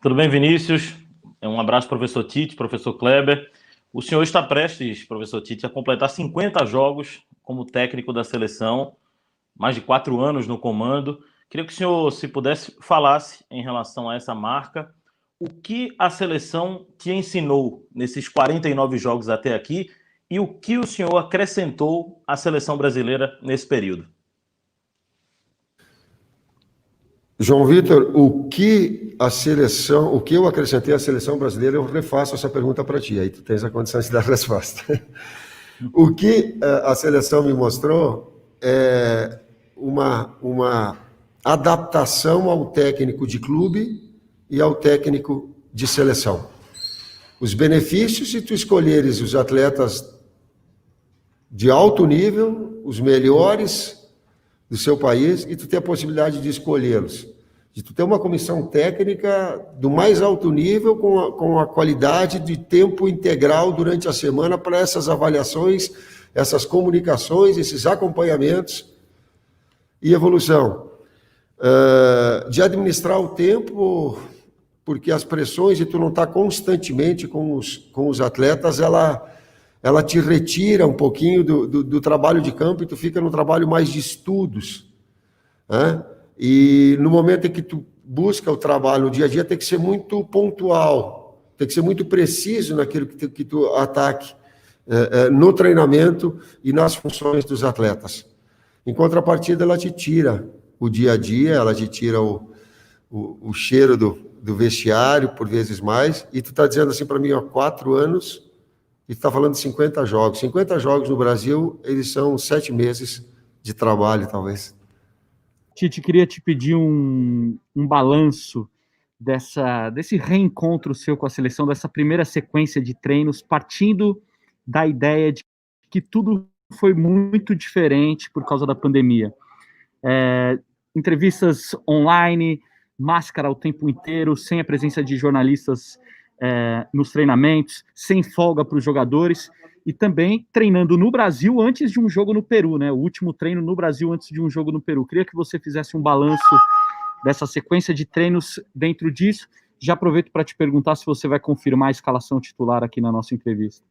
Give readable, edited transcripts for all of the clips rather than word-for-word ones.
Tudo bem, Vinícius? Um abraço, professor Tite, professor Kleber. O senhor está prestes, professor Tite, a completar 50 jogos como técnico da seleção, mais de 4 anos no comando. Queria que o senhor, se pudesse, falasse em relação a essa marca. O que a seleção te ensinou nesses 49 jogos até aqui e o que o senhor acrescentou à seleção brasileira nesse período? João Vitor, o que eu acrescentei à seleção brasileira, eu refaço essa pergunta para ti, aí tu tens a condição de dar a resposta. O que a seleção me mostrou é uma adaptação ao técnico de clube e ao técnico de seleção. Os benefícios, se tu escolheres os atletas de alto nível, os melhores do seu país, e tu ter a possibilidade de escolhê-los, de tu ter uma comissão técnica do mais alto nível, com a qualidade de tempo integral durante a semana para essas avaliações, essas comunicações, esses acompanhamentos e evolução. De administrar o tempo, porque as pressões de tu não estar constantemente com os atletas, ela te retira um pouquinho do trabalho de campo e tu fica no trabalho mais de estudos, né? E no momento em que tu busca o trabalho no dia a dia, tem que ser muito pontual, tem que ser muito preciso naquilo que tu ataque no treinamento e nas funções dos atletas. Em contrapartida, ela te tira o dia a dia, ela te tira o cheiro do vestiário, por vezes mais, e tu está dizendo assim para mim, 4 anos... E está falando de 50 jogos. 50 jogos no Brasil, eles são 7 meses de trabalho, talvez. Tite, queria te pedir um balanço desse reencontro seu com a seleção, dessa primeira sequência de treinos, partindo da ideia de que tudo foi muito diferente por causa da pandemia. Entrevistas online, máscara o tempo inteiro, sem a presença de jornalistas nos treinamentos, sem folga para os jogadores, e também treinando no Brasil antes de um jogo no Peru, né? O último treino no Brasil antes de um jogo no Peru. Queria que você fizesse um balanço dessa sequência de treinos dentro disso. Já aproveito para te perguntar se você vai confirmar a escalação titular aqui na nossa entrevista.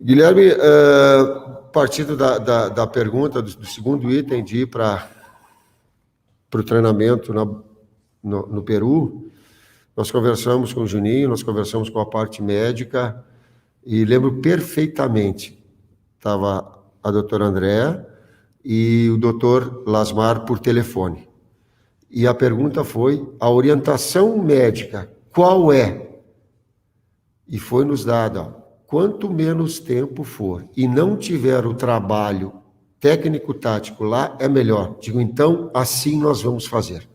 Guilherme, partindo da pergunta, do segundo item de ir para o treinamento no Peru, nós conversamos com o Juninho, nós conversamos com a parte médica, e lembro perfeitamente, estava a doutora Andréa e o doutor Lasmar por telefone. E a pergunta foi, a orientação médica, qual é? E foi nos dada, quanto menos tempo for e não tiver o trabalho técnico-tático lá, é melhor. Digo, então, assim nós vamos fazer.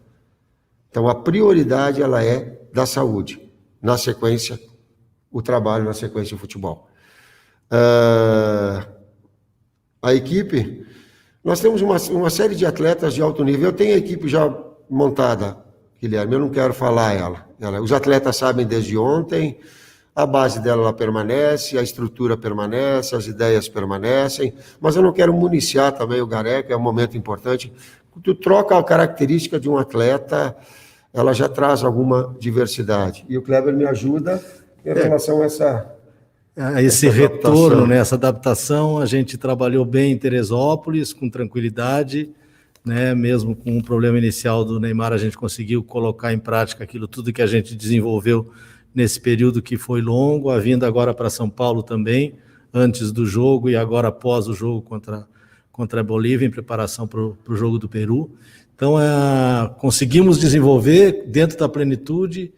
Então, a prioridade, ela é da saúde. Na sequência, o trabalho, na sequência, o futebol. A equipe, nós temos uma série de atletas de alto nível. Eu tenho a equipe já montada, Guilherme, eu não quero falar ela. Os atletas sabem desde ontem, a base dela ela permanece, a estrutura permanece, as ideias permanecem, mas eu não quero municiar também o Gareca, é um momento importante. Tu troca a característica de um atleta, ela já traz alguma diversidade. E o Kleber me ajuda em relação a esse retorno, né, essa adaptação. A gente trabalhou bem em Teresópolis, com tranquilidade, né, mesmo com o problema inicial do Neymar, a gente conseguiu colocar em prática aquilo tudo que a gente desenvolveu nesse período que foi longo, a vinda agora para São Paulo também, antes do jogo e agora após o jogo contra a Bolívia, em preparação para o jogo do Peru. Então, conseguimos desenvolver dentro da plenitude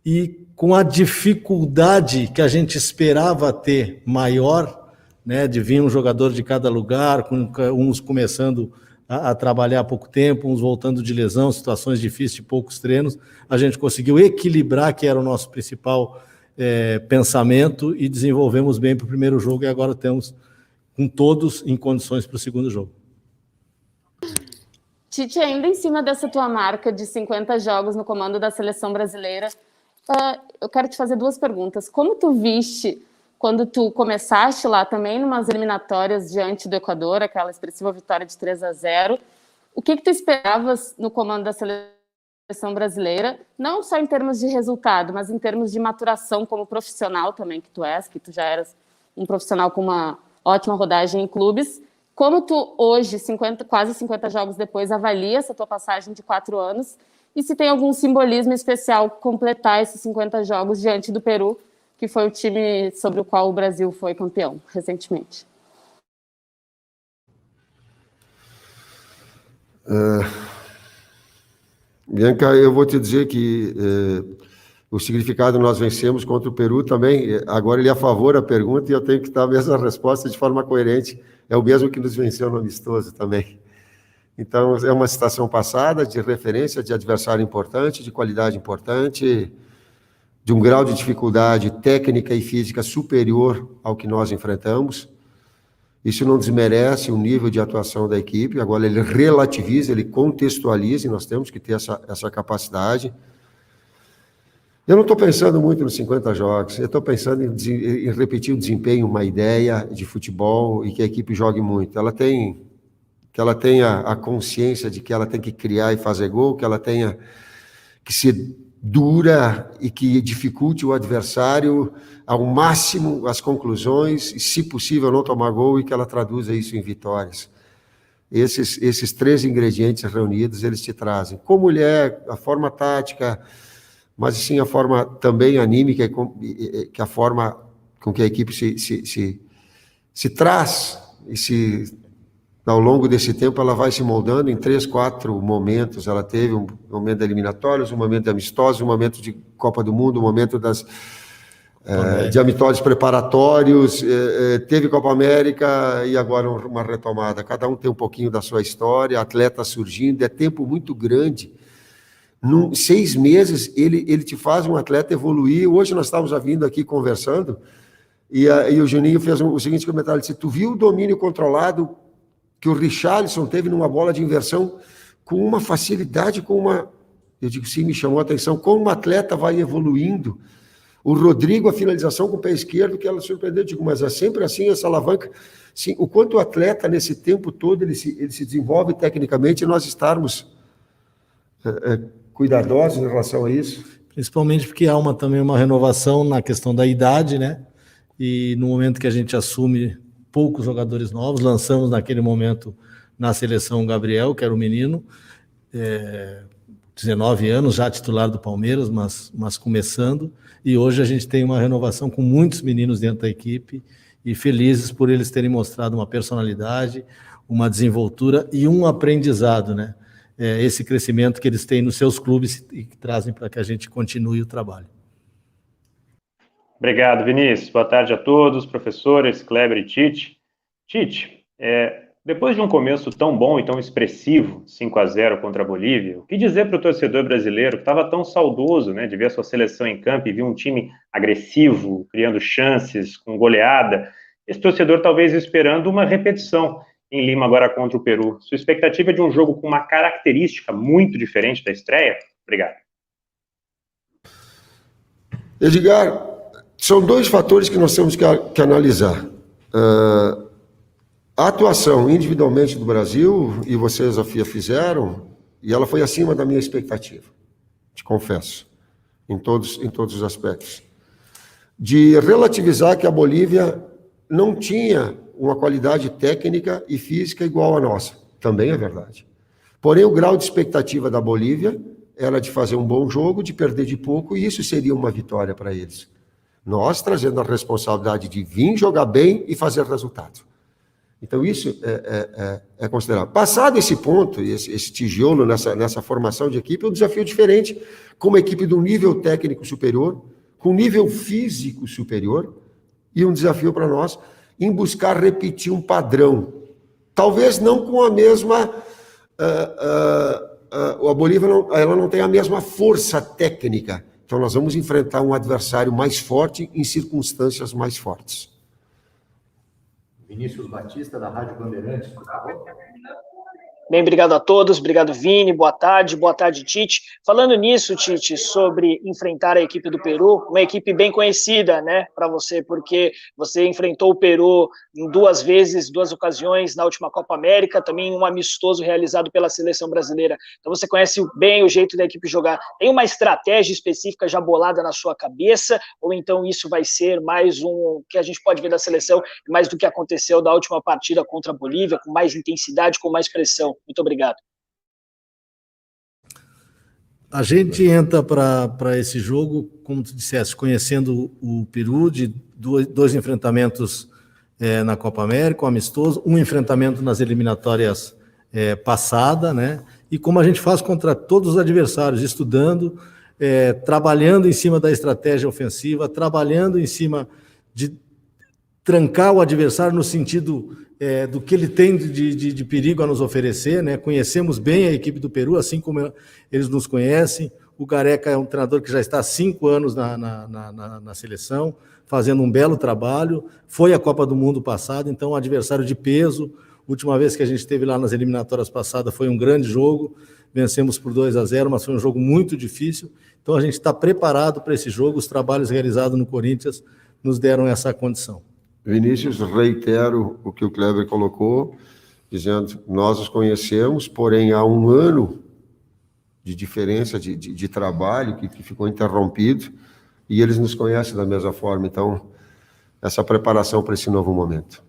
e com a dificuldade que a gente esperava ter maior, né, de vir um jogador de cada lugar, com uns começando a trabalhar há pouco tempo, uns voltando de lesão, situações difíceis de poucos treinos, a gente conseguiu equilibrar, que era o nosso principal pensamento, e desenvolvemos bem para o primeiro jogo, e agora temos com todos em condições para o segundo jogo. Tite, ainda em cima dessa tua marca de 50 jogos no comando da seleção brasileira, eu quero te fazer 2 perguntas. Como tu viste, quando tu começaste lá também, numas eliminatórias diante do Equador, aquela expressiva vitória de 3-0, o que tu esperavas no comando da seleção seleção brasileira, não só em termos de resultado, mas em termos de maturação como profissional também, que tu já eras um profissional com uma ótima rodagem em clubes. Como tu hoje, quase 50 jogos depois, avalia essa tua passagem de 4 anos e se tem algum simbolismo especial completar esses 50 jogos diante do Peru, que foi o time sobre o qual o Brasil foi campeão recentemente? Bianca, eu vou te dizer que o significado nós vencemos contra o Peru também, agora ele é a favor da pergunta e eu tenho que dar a mesma resposta de forma coerente, é o mesmo que nos venceu no amistoso também. Então, é uma situação passada, de referência, de adversário importante, de qualidade importante, de um grau de dificuldade técnica e física superior ao que nós enfrentamos. Isso não desmerece o nível de atuação da equipe, agora ele relativiza, ele contextualiza, e nós temos que ter essa capacidade. Eu não estou pensando muito nos 50 jogos, eu estou pensando em repetir o desempenho, uma ideia de futebol e que a equipe jogue muito. Que ela tenha a consciência de que ela tem que criar e fazer gol, que ela tenha que ser dura e que dificulte o adversário ao máximo as conclusões e, se possível, não tomar gol e que ela traduza isso em vitórias. Esses 3 ingredientes reunidos, eles te trazem. Como ele é, a forma tática, mas sim a forma também anímica, que a forma com que a equipe se traz e ao longo desse tempo ela vai se moldando em 3, 4 momentos. Ela teve um momento de eliminatórios, um momento de amistosos, um momento de Copa do Mundo, um momento de amistosos preparatórios, teve Copa América e agora uma retomada. Cada um tem um pouquinho da sua história, atleta surgindo, é tempo muito grande. 6 meses ele te faz um atleta evoluir. Hoje nós estávamos vindo aqui conversando e o Juninho fez o seguinte comentário, ele disse, tu viu o domínio controlado que o Richarlison teve numa bola de inversão com uma facilidade, eu digo, sim, me chamou a atenção, como um atleta vai evoluindo. O Rodrigo, a finalização com o pé esquerdo, que ela surpreendeu, eu digo, mas é sempre assim essa alavanca. Sim, o quanto o atleta, nesse tempo todo, ele se desenvolve tecnicamente, e nós estarmos cuidadosos em relação a isso. Principalmente porque há também uma renovação na questão da idade, né? E no momento que a gente assume poucos jogadores novos, lançamos naquele momento na seleção o Gabriel, que era o menino, 19 anos, já titular do Palmeiras, mas começando, e hoje a gente tem uma renovação com muitos meninos dentro da equipe, e felizes por eles terem mostrado uma personalidade, uma desenvoltura e um aprendizado, né? Esse crescimento que eles têm nos seus clubes e que trazem para que a gente continue o trabalho. Obrigado, Vinícius. Boa tarde a todos, professores, Kleber e Tite. Tite, depois de um começo tão bom e tão expressivo, 5-0 contra a Bolívia, o que dizer para o torcedor brasileiro que estava tão saudoso, né, de ver a sua seleção em campo e ver um time agressivo, criando chances, com goleada? Esse torcedor talvez esperando uma repetição em Lima agora contra o Peru. Sua expectativa é de um jogo com uma característica muito diferente da estreia? Obrigado. Edgar, são 2 fatores que nós temos que analisar. A atuação individualmente do Brasil, e vocês a FIA fizeram, e ela foi acima da minha expectativa, te confesso, em todos os aspectos. De relativizar que a Bolívia não tinha uma qualidade técnica e física igual à nossa, também é verdade. Porém, o grau de expectativa da Bolívia era de fazer um bom jogo, de perder de pouco, e isso seria uma vitória para eles. Nós trazendo a responsabilidade de vir jogar bem e fazer resultado. Então, isso é considerável. Passado esse ponto, esse tijolo nessa formação de equipe, é um desafio diferente, com uma equipe de um nível técnico superior, com um nível físico superior, e um desafio para nós em buscar repetir um padrão. Talvez não com a mesma... a Bolívia ela não tem a mesma força técnica. Então, nós vamos enfrentar um adversário mais forte em circunstâncias mais fortes. Vinícius Batista, da Rádio Bandeirantes, por favor. Bem, obrigado a todos, obrigado Vini, boa tarde Tite. Falando nisso, Tite, sobre enfrentar a equipe do Peru, uma equipe bem conhecida, né, para você, porque você enfrentou o Peru em 2 vezes, 2 ocasiões na última Copa América, também um amistoso realizado pela seleção brasileira. Então você conhece bem o jeito da equipe jogar. Tem uma estratégia específica já bolada na sua cabeça, ou então isso vai ser mais um que a gente pode ver da seleção, mais do que aconteceu da última partida contra a Bolívia, com mais intensidade, com mais pressão? Muito obrigado. A gente entra para esse jogo, como tu disseste, conhecendo o Peru, de 2 enfrentamentos na Copa América, um amistoso, um enfrentamento nas eliminatórias passada, né? E como a gente faz contra todos os adversários, estudando, trabalhando em cima da estratégia ofensiva, trabalhando em cima de trancar o adversário no sentido do que ele tem de perigo a nos oferecer, né? Conhecemos bem a equipe do Peru, assim como eles nos conhecem. O Gareca é um treinador que já está há 5 anos na seleção, fazendo um belo trabalho. Foi a Copa do Mundo passada, então um adversário de peso. Última vez que a gente esteve lá nas eliminatórias passadas foi um grande jogo, vencemos por 2-0, mas foi um jogo muito difícil. Então a gente está preparado para esse jogo, os trabalhos realizados no Corinthians nos deram essa condição. Vinícius, reitero o que o Kleber colocou, dizendo, nós os conhecemos, porém há um ano de diferença de trabalho que ficou interrompido, e eles nos conhecem da mesma forma, então, essa preparação para esse novo momento.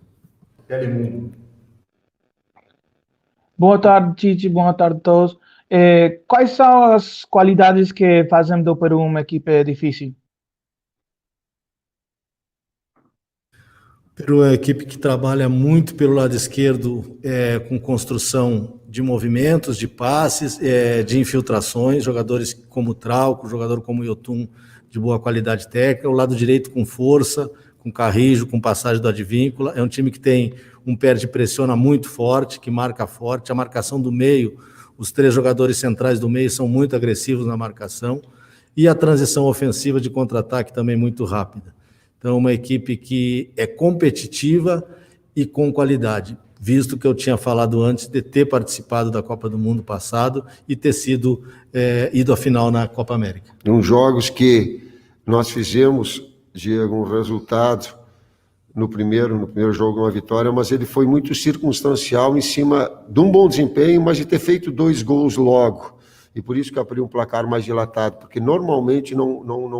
Boa tarde, Tite, boa tarde a todos. Quais são as qualidades que fazem do Peru uma equipe difícil? Peru é uma equipe que trabalha muito pelo lado esquerdo, com construção de movimentos, de passes, de infiltrações, jogadores como Trauco, jogador como Yotun, de boa qualidade técnica, o lado direito com força, com Carrijo, com passagem do Advíncula. É um time que tem um perde pressiona muito forte, que marca forte. A marcação do meio, os 3 jogadores centrais do meio são muito agressivos na marcação, e a transição ofensiva de contra-ataque também muito rápida. Então, uma equipe que é competitiva e com qualidade, visto que eu tinha falado antes de ter participado da Copa do Mundo passado e ter sido ido à final na Copa América. Uns jogos que nós fizemos, Diego, um resultado no primeiro jogo, uma vitória, mas ele foi muito circunstancial em cima de um bom desempenho, mas de ter feito 2 gols logo. E por isso que abriu um placar mais dilatado, porque normalmente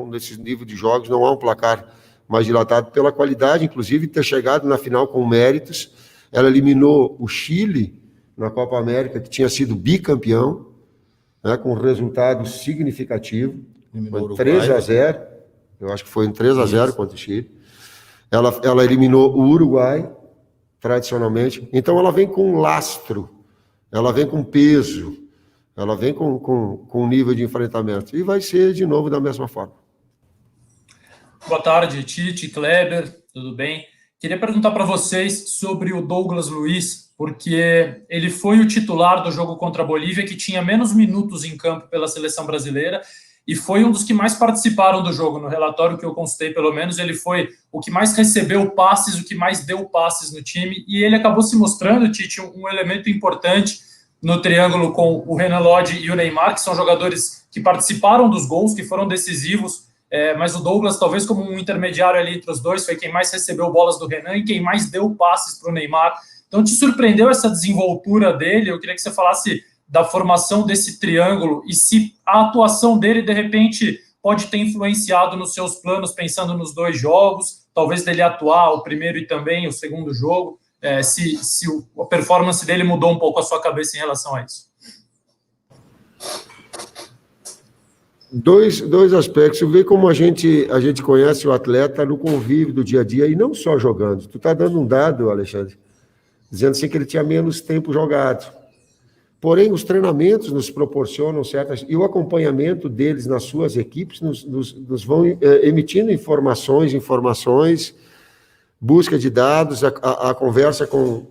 nesse nível de jogos não há um placar mais dilatado pela qualidade, inclusive ter chegado na final com méritos. Ela eliminou o Chile na Copa América, que tinha sido bicampeão, né, com um resultado significativo, 3-0, eu acho que foi um 3-0 contra o Chile. Ela eliminou o Uruguai, tradicionalmente. Então ela vem com lastro, ela vem com peso, ela vem com nível de enfrentamento. E vai ser de novo da mesma forma. Boa tarde, Tite, Kleber, tudo bem? Queria perguntar para vocês sobre o Douglas Luiz, porque ele foi o titular do jogo contra a Bolívia, que tinha menos minutos em campo pela seleção brasileira, e foi um dos que mais participaram do jogo. No relatório que eu consultei, pelo menos, ele foi o que mais recebeu passes, o que mais deu passes no time, e ele acabou se mostrando, Tite, um elemento importante no triângulo com o Renan Lodge e o Neymar, que são jogadores que participaram dos gols, que foram decisivos, mas o Douglas, talvez como um intermediário ali entre os dois, foi quem mais recebeu bolas do Renan e quem mais deu passes para o Neymar. Então, te surpreendeu essa desenvoltura dele? Eu queria que você falasse da formação desse triângulo e se a atuação dele, de repente, pode ter influenciado nos seus planos, pensando nos 2 jogos, talvez dele atuar o primeiro e também o segundo jogo, se a performance dele mudou um pouco a sua cabeça em relação a isso. Dois aspectos. Vê como a gente conhece o atleta no convívio do dia a dia e não só jogando. Tu está dando um dado, Alexandre, dizendo assim que ele tinha menos tempo jogado. Porém, os treinamentos nos proporcionam certas... E o acompanhamento deles nas suas equipes nos vão emitindo informações, busca de dados, a conversa com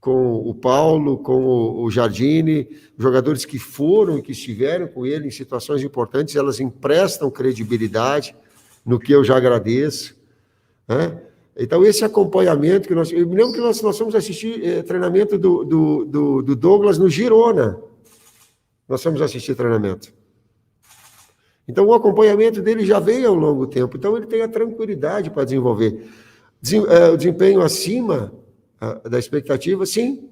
o Paulo, com o Jardine, jogadores que foram e que estiveram com ele em situações importantes, elas emprestam credibilidade, no que eu já agradeço, né? Então, esse acompanhamento que eu me lembro que nós fomos assistir treinamento do Douglas no Girona. Nós fomos assistir treinamento. Então, o acompanhamento dele já veio ao longo do tempo. Então, ele tem a tranquilidade para desenvolver. O desempenho acima da expectativa, sim.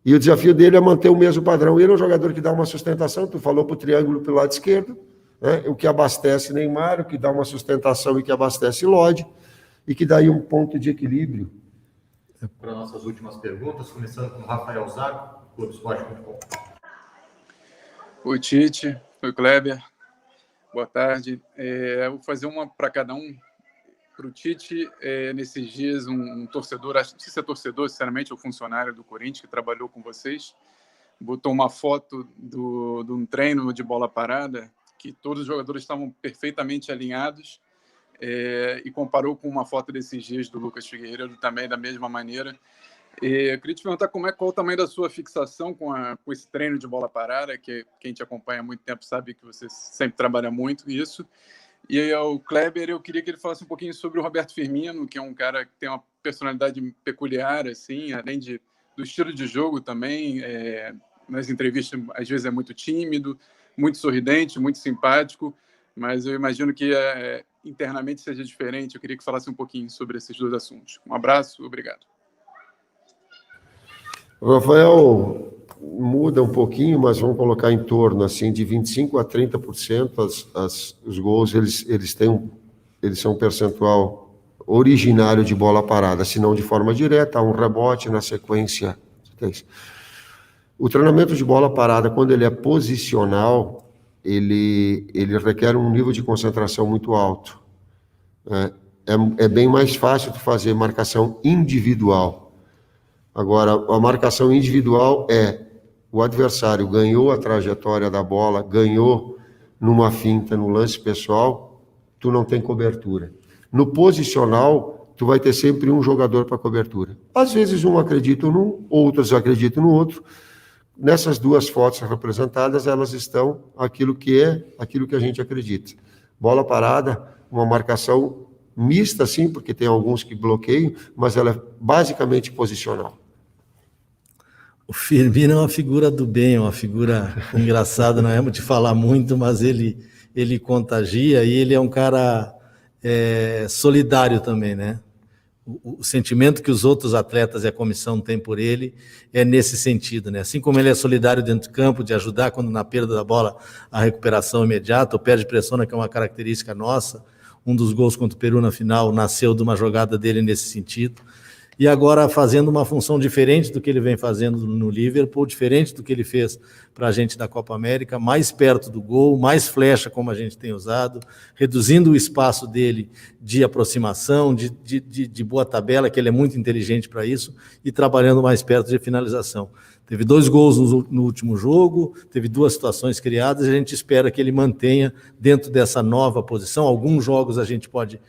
E o desafio dele é manter o mesmo padrão. Ele é um jogador que dá uma sustentação, tu falou para o triângulo pelo lado esquerdo, né? O que abastece Neymar, o que dá uma sustentação e que abastece Lodi, e que dá aí um ponto de equilíbrio. Para nossas últimas perguntas, começando com o Rafael Zago, Globoesporte.com. Oi, Tite. Oi, Kleber. Boa tarde. Vou fazer uma para cada um. Para o Tite, nesses dias, um torcedor, acho que não sei se é torcedor, sinceramente, ou funcionário do Corinthians, que trabalhou com vocês, botou uma foto de um treino de bola parada, que todos os jogadores estavam perfeitamente alinhados, e comparou com uma foto desses dias do Lucas Figueiredo também, da mesma maneira. Eu queria te perguntar qual o tamanho da sua fixação com esse treino de bola parada, que quem te acompanha há muito tempo sabe que você sempre trabalha muito isso. E aí, o Kleber, eu queria que ele falasse um pouquinho sobre o Roberto Firmino, que é um cara que tem uma personalidade peculiar, assim, além do estilo de jogo também. Nas entrevistas, às vezes, é muito tímido, muito sorridente, muito simpático, mas eu imagino que internamente seja diferente. Eu queria que falasse um pouquinho sobre esses dois assuntos. Um abraço, obrigado. O Rafael muda um pouquinho, mas vamos colocar em torno assim, de 25% a 30% os gols, eles são um percentual originário de bola parada, se não de forma direta, há um rebote na sequência. O treinamento de bola parada, quando ele é posicional, ele requer um nível de concentração muito alto. É bem mais fácil de fazer marcação individual. Agora, a marcação individual o adversário ganhou a trajetória da bola, ganhou numa finta, no lance pessoal, tu não tem cobertura. No posicional, tu vai ter sempre um jogador para cobertura. Às vezes um acredita num, outros acreditam no outro. Nessas duas fotos representadas, elas estão aquilo que a gente acredita. Bola parada, uma marcação mista, sim, porque tem alguns que bloqueiam, mas ela é basicamente posicional. O Firmino é uma figura do bem, é uma figura engraçada, não é de falar muito, mas ele contagia e ele é um cara solidário também, né? O sentimento que os outros atletas e a comissão têm por ele é nesse sentido, né? Assim como ele é solidário dentro do campo, de ajudar quando na perda da bola a recuperação imediata, ou perde pressão, que é uma característica nossa. Um dos gols contra o Peru na final nasceu de uma jogada dele nesse sentido. E agora fazendo uma função diferente do que ele vem fazendo no Liverpool, diferente do que ele fez para a gente da Copa América, mais perto do gol, mais flecha como a gente tem usado, reduzindo o espaço dele de aproximação, de boa tabela, que ele é muito inteligente para isso, e trabalhando mais perto de finalização. Teve 2 gols no último jogo, teve 2 situações criadas, e a gente espera que ele mantenha dentro dessa nova posição. Alguns jogos a gente pode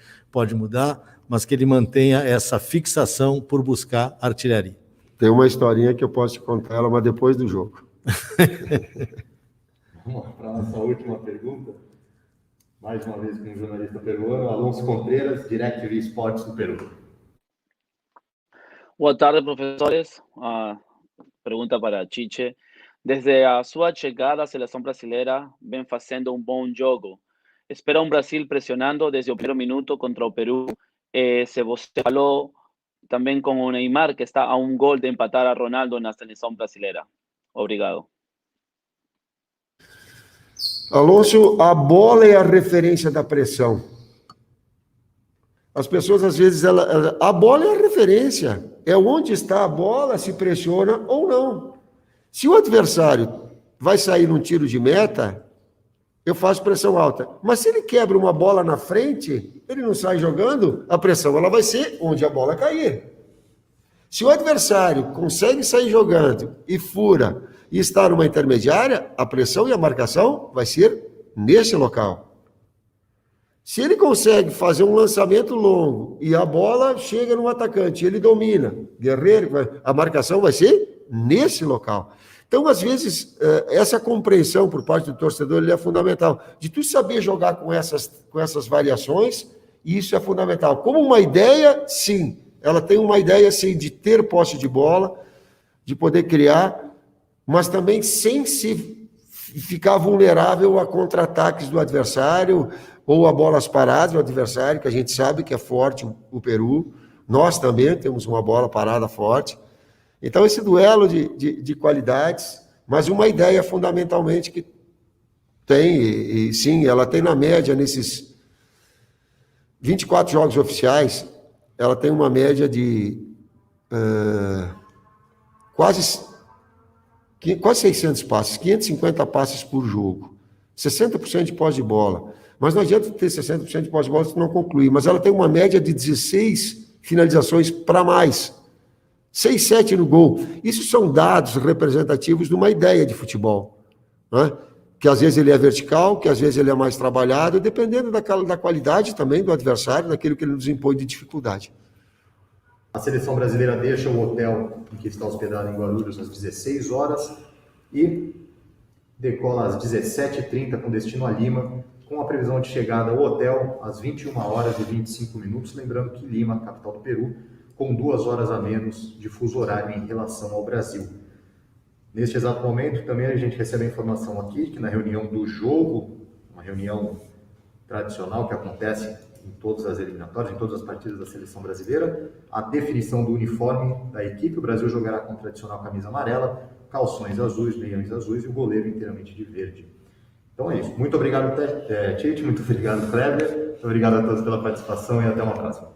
mudar, mas que ele mantenha essa fixação por buscar artilharia. Tem uma historinha que eu posso te contar ela, mas depois do jogo. Vamos para a nossa última pergunta. Mais uma vez com o jornalista peruano, Alonso Contreras, DirecTV Esportes do Peru. Boa tarde, professores. Pergunta para Tite. Desde a sua chegada à seleção brasileira, vem fazendo um bom jogo. Espera um Brasil pressionando desde o primeiro minuto contra o Peru. Se você falou também com o Neymar, que está a um gol de empatar a Ronaldo na seleção brasileira. Obrigado. Alonso, a bola é a referência da pressão. As pessoas, às vezes, a bola é a referência. É onde está a bola, se pressiona ou não. Se o adversário vai sair num tiro de meta, eu faço pressão alta. Mas se ele quebra uma bola na frente, ele não sai jogando, a pressão ela vai ser onde a bola cair. Se o adversário consegue sair jogando e fura e está numa intermediária, a pressão e a marcação vai ser nesse local. Se ele consegue fazer um lançamento longo e a bola chega no atacante, ele domina, guerreiro, a marcação vai ser nesse local. Então, às vezes, essa compreensão por parte do torcedor ele é fundamental, de tu saber jogar com essas variações E isso é fundamental. Como uma ideia, sim. Ela tem uma ideia, sim, de ter posse de bola, de poder criar, mas também sem se ficar vulnerável a contra-ataques do adversário ou a bolas paradas do adversário, que a gente sabe que é forte o Peru. Nós também temos uma bola parada forte. Então, esse duelo de qualidades, mas uma ideia fundamentalmente que tem, e sim, ela tem na média, nesses 24 jogos oficiais, ela tem uma média de quase 600 passes, 550 passes por jogo, 60% de posse de bola. Mas não adianta ter 60% de posse de bola se não concluir, mas ela tem uma média de 16 finalizações para mais, 6, 7 no gol. Isso são dados representativos de uma ideia de futebol, né? Que às vezes ele é vertical, que às vezes ele é mais trabalhado, dependendo da qualidade também do adversário, daquilo que ele nos impõe de dificuldade. A seleção brasileira deixa o hotel em que está hospedada em Guarulhos às 16 horas e decola às 17h30 com destino a Lima, com a previsão de chegada ao hotel às 21 horas e 25 minutos, lembrando que Lima, capital do Peru, com 2 horas a menos de fuso horário em relação ao Brasil. Neste exato momento, também a gente recebe a informação aqui que na reunião do jogo, uma reunião tradicional que acontece em todas as eliminatórias, em todas as partidas da seleção brasileira, a definição do uniforme da equipe. O Brasil jogará com a tradicional camisa amarela, calções azuis, meiões azuis e o goleiro inteiramente de verde. Então é isso. Muito obrigado, Tite, muito obrigado, Kleber, muito obrigado a todos pela participação e até uma próxima.